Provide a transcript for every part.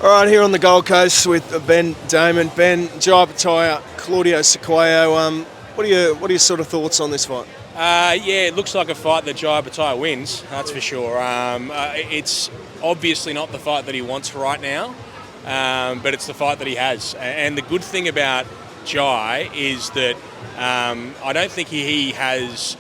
All right, here on the Gold Coast with Ben Damon. Ben, Jai Opetaia-Claudio Squeo. What are your sort of thoughts on this fight? Yeah, it looks like a fight that Jai Opetaia wins, that's for sure. It's obviously not the fight that he wants right now, but it's the fight that he has. And the good thing about Jai is that I don't think he has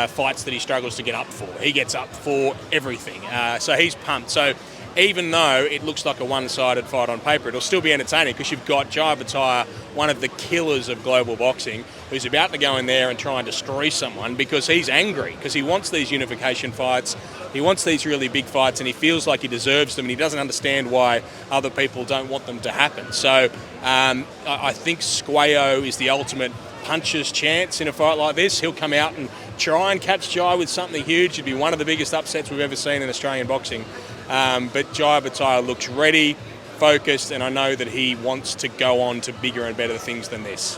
fights that he struggles to get up for. He gets up for everything, so he's pumped. So even though it looks like a one-sided fight on paper, it'll still be entertaining because you've got Jai Opetaia, one of the killers of global boxing, who's about to go in there and try and destroy someone because he's angry, because he wants these unification fights, he wants these really big fights, and he feels like he deserves them, and he doesn't understand why other people don't want them to happen. So I think Squeo is the ultimate puncher's chance in a fight like this. He'll come out and try and catch Jai with something huge. It'd be one of the biggest upsets we've ever seen in Australian boxing. But Jai Opetaia looks ready, focused, and I know that he wants to go on to bigger and better things than this.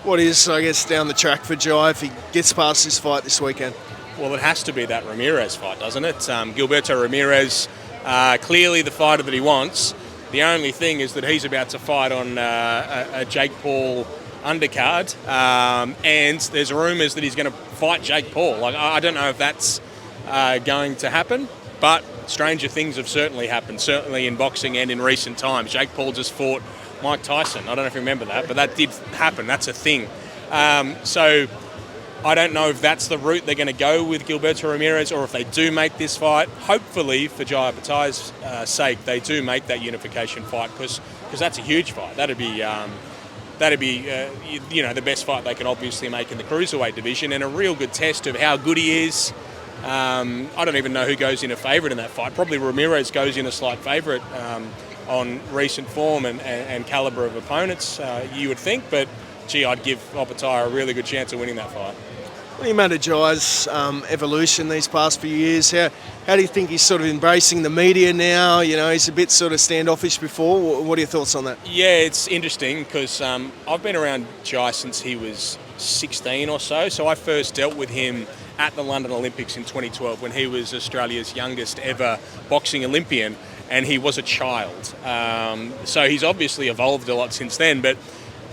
What is, I guess, down the track for Jai if he gets past this fight this weekend? Well, it has to be that Ramirez fight, doesn't it? Gilberto Ramirez, clearly the fighter that he wants. The only thing is that he's about to fight on a Jake Paul undercard, and there's rumours that he's going to fight Jake Paul. I don't know if that's going to happen, but stranger things have certainly happened, certainly in boxing and in recent times. Jake Paul just fought Mike Tyson. I don't know if you remember that, but that did happen. That's a thing. So I don't know if that's the route they're going to go with Gilberto Ramirez, or if they do make this fight. Hopefully, for Jai Opetaia's sake, they do make that unification fight because that's a huge fight. That'd be the best fight they can obviously make in the cruiserweight division, and a real good test of how good he is. I don't even know who goes in a favourite in that fight. Probably Ramirez goes in a slight favourite on recent form and calibre of opponents, you would think. But, gee, I'd give Opetaia a really good chance of winning that fight. What do you make of Jai's evolution these past few years? How do you think he's sort of embracing the media now? You know, he's a bit sort of standoffish before. What are your thoughts on that? Yeah, it's interesting because I've been around Jai since he was 16 or so. So I first dealt with him at the London Olympics in 2012 when he was Australia's youngest ever boxing Olympian, and he was a child. So he's obviously evolved a lot since then, but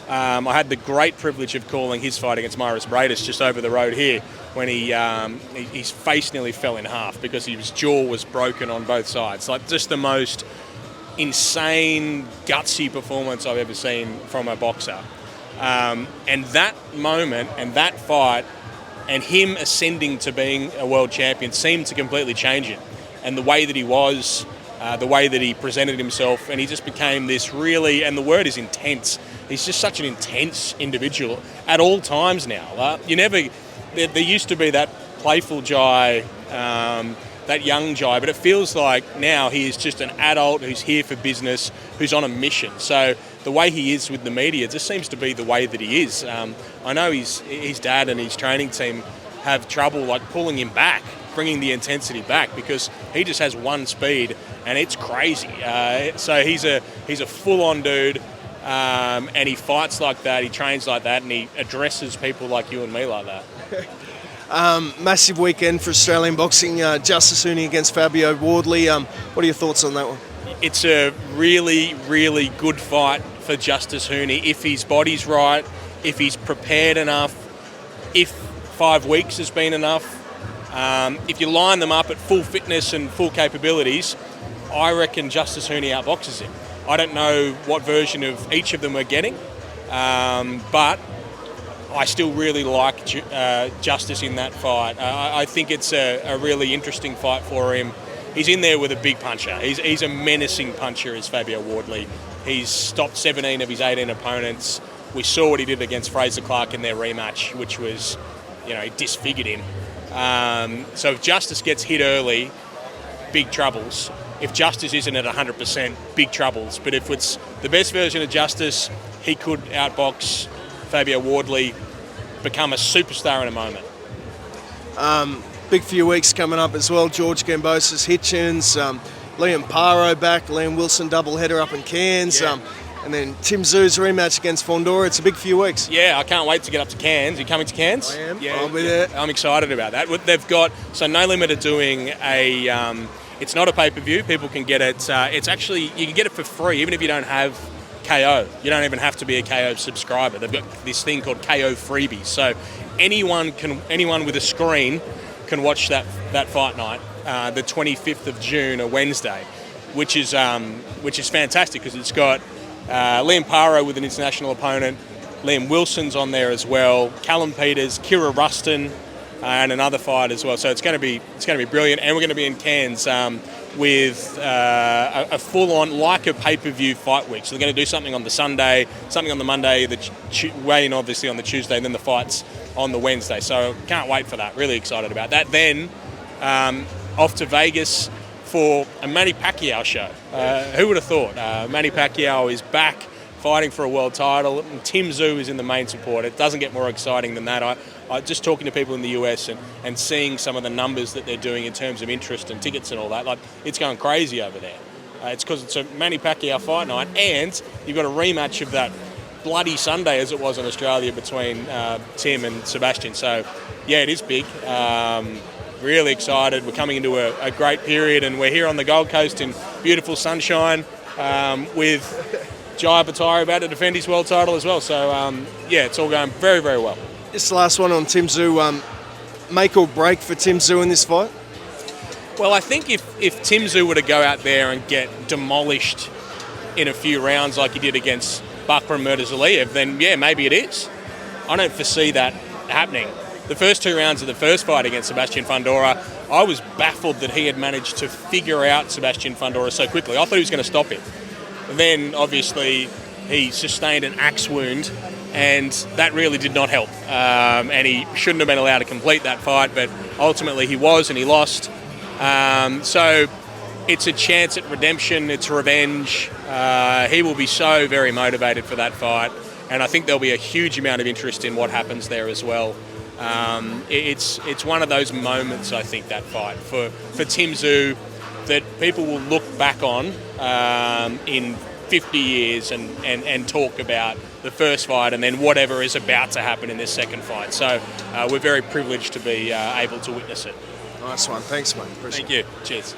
I had the great privilege of calling his fight against Myris Bradis just over the road here when his face nearly fell in half because his jaw was broken on both sides. Like, just the most insane, gutsy performance I've ever seen from a boxer. And that moment and that fight and him ascending to being a world champion seemed to completely change it. And the way that he was, the way that he presented himself, and he just became this really, and the word is intense, he's just such an intense individual at all times now. There used to be that playful Jai, that young Jai, but it feels like now he is just an adult who's here for business, who's on a mission. So the way he is with the media just seems to be the way that he is. I know his dad and his training team have trouble like pulling him back, bringing the intensity back, because he just has one speed and it's crazy. So he's a full-on dude, and he fights like that, he trains like that, and he addresses people like you and me like that. Massive weekend for Australian boxing. Tszyu-Fundora against Fabio Wardley. What are your thoughts on that one? It's a really, really good fight for Tszyu-Fundora if his body's right, if he's prepared enough, if 5 weeks has been enough. If you line them up at full fitness and full capabilities, I reckon Tszyu-Fundora outboxes him. I don't know what version of each of them we're getting, but I still really like Justice in that fight. I think it's a really interesting fight for him. He's in there with a big puncher. He's a menacing puncher, is Fabio Wardley. He's stopped 17 of his 18 opponents. We saw what he did against Fraser Clark in their rematch, which was, he disfigured him. So if Justice gets hit early, big troubles. If Justice isn't at 100%, big troubles. But if it's the best version of Justice, he could outbox Fabio Wardley, become a superstar in a moment. Big few weeks coming up as well. George Gambosis, Hitchens, Liam Paro back, Liam Wilson doubleheader up in Cairns, and then Tim Tszyu's rematch against Fundora. It's a big few weeks. Yeah, I can't wait to get up to Cairns. You coming to Cairns? I am. Yeah, I'll be there. I'm excited about that. They've got, so No Limit are doing a It's not a pay-per-view. People can get it. It's actually, you can get it for free, even if you don't have KO. You don't even have to be a KO subscriber. They've got this thing called KO freebies. So anyone with a screen can watch that fight night, the 25th of June, a Wednesday, which is fantastic because it's got Liam Paro with an international opponent, Liam Wilson's on there as well, Callum Peters, Kira Ruston, and another fight as well. So it's going to be brilliant, and we're going to be in Cairns with a full-on, like a pay-per-view fight week. So they're going to do something on the Sunday, something on the Monday, weigh-in obviously on the Tuesday, and then the fights on the Wednesday. So can't wait for that. Really excited about that. Then off to Vegas for a Manny Pacquiao show. Who would have thought? Manny Pacquiao is back fighting for a world title, and Tim Tszyu is in the main support. It doesn't get more exciting than that. I just talking to people in the US and seeing some of the numbers that they're doing in terms of interest and tickets and all that, like, it's going crazy over there. It's because it's a Manny Pacquiao fight night, and you've got a rematch of that bloody Sunday as it was in Australia between Tim and Sebastian. So, yeah, it is big. Really excited. We're coming into a great period, and we're here on the Gold Coast in beautiful sunshine with Jai Opetaia about to defend his world title as well. So, yeah, it's all going very, very well. This last one on Tim Tszyu, make or break for Tim Tszyu in this fight? Well, I think if Tim Tszyu were to go out there and get demolished in a few rounds like he did against Bakram Murtazaliyev, then, yeah, maybe it is. I don't foresee that happening. The first 2 rounds of the first fight against Tszyu-Fundora, I was baffled that he had managed to figure out Tszyu-Fundora so quickly. I thought he was going to stop him. Then, obviously, he sustained an axe wound, and that really did not help. And he shouldn't have been allowed to complete that fight, but ultimately he was, and he lost. So it's a chance at redemption, it's revenge. He will be so very motivated for that fight, and I think there'll be a huge amount of interest in what happens there as well. It's one of those moments, I think, that fight for Tim Tszyu, that people will look back on in 50 years and talk about the first fight and then whatever is about to happen in this second fight. So we're very privileged to be able to witness it. Nice one. Thanks, mate. Thank you. Cheers.